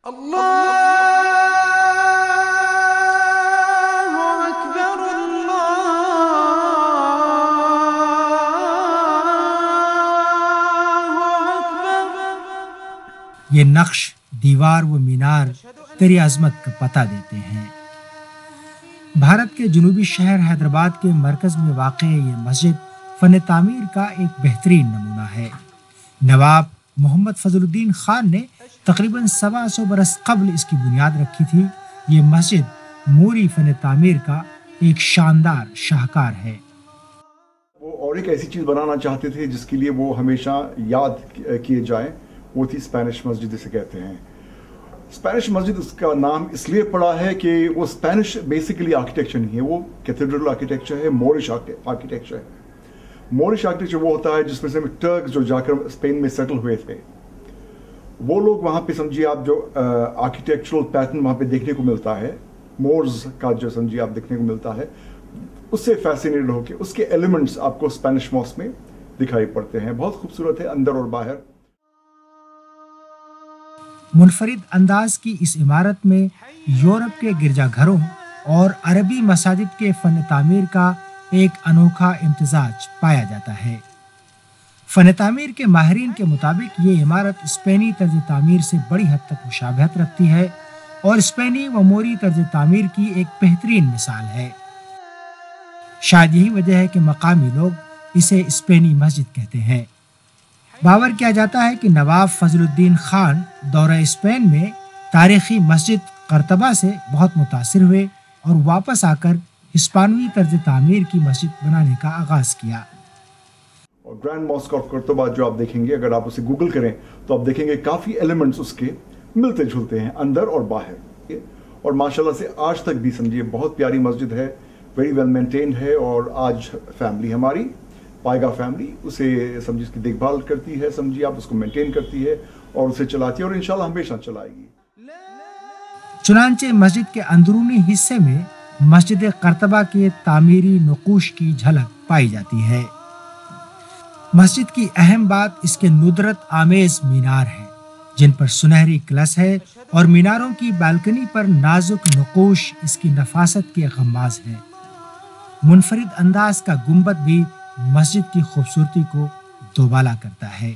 یہ نقش دیوار و مینار تیری عظمت کا پتہ دیتے ہیں۔ بھارت کے جنوبی شہر حیدرآباد کے مرکز میں واقع یہ مسجد فن تعمیر کا ایک بہترین نمونہ ہے۔ نواب محمد فضل الدین خان نے تقریباً 125 برس قبل اس کی بنیاد رکھی تھی۔ یہ مسجد موری فن تعمیر کا ایک شاندار شاہکار ہے۔ وہ اور ایک ایسی چیز بنانا چاہتے تھے جس کے لیے وہ ہمیشہ یاد کیے جائیں، وہ تھی اسپینش مسجد جسے کہتے ہیں۔ اسپینش مسجد اس کا نام اس لیے پڑا ہے کہ وہ اسپینش بیسیکلی آرکیٹیکچر نہیں ہے، وہ کیتھیڈرل آرکیٹیکچر ہے، مورش آرکیٹیکچر ہے۔ مورش آرکیٹیکچر وہ ہوتا ہے جس میں سے ٹرک جو جا کر اسپین میں سیٹل ہوئے تھے، وہ لوگ وہاں پہ سمجھیے آپ جو آرکیٹیکچرل پیٹرن وہاں پہ دیکھنے کو ملتا ہے، مورز کا جو سمجھیے آپ دیکھنے کو ملتا ہے، اس سے فیسینیٹڈ ہو کے اس کے ایلیمنٹس آپ کو اسپینش ماسک میں دکھائی پڑتے ہیں۔ بہت خوبصورت ہے اندر اور باہر۔ منفرد انداز کی اس عمارت میں یورپ کے گرجا گھروں اور عربی مساجد کے فن تعمیر کا ایک انوکھا امتزاج پایا جاتا ہے۔ فن تعمیر کے ماہرین کے مطابق یہ عمارت اسپینی طرز تعمیر سے بڑی حد تک مشابہت رکھتی ہے اور اسپینی و موری طرز تعمیر کی ایک بہترین مثال ہے۔ شاید یہی وجہ ہے کہ مقامی لوگ اسے اسپینی مسجد کہتے ہیں۔ باور کیا جاتا ہے کہ نواب فضل الدین خان دورہ اسپین میں تاریخی مسجد قرطبہ سے بہت متاثر ہوئے اور واپس آ کر ہسپانوی طرز تعمیر کی مسجد بنانے کا آغاز کیا۔ اور گرینڈ ماسک آف قرطبہ جو آپ دیکھیں گے، اگر آپ اسے گوگل کریں تو آپ دیکھیں گے کافی ایلیمنٹس اس کے ملتے جلتے ہیں اندر اور باہر، اور ماشاءاللہ سے آج تک بھی سمجھیے بہت پیاری مسجد ہے، ویری ویل مینٹینڈ ہے، اور آج فیملی ہماری پائیگا فیملی اسے سمجھیے اس کی دیکھ بھال کرتی ہے، سمجھیے آپ اس کو مینٹین کرتی ہے اور اسے چلاتی ہے، اور انشاءاللہ ہمیشہ چلائے گی۔ چنانچہ مسجد کے اندرونی حصے میں مسجد قرطبہ کے تعمیری نقوش کی جھلک پائی جاتی ہے۔ مسجد کی اہم بات اس کے ندرت آمیز مینار ہیں، جن پر سنہری کلس ہے، اور میناروں کی بالکنی پر نازک نقوش اس کی نفاست کے غماز ہیں۔ منفرد انداز کا گنبد بھی مسجد کی خوبصورتی کو دوبالا کرتا ہے۔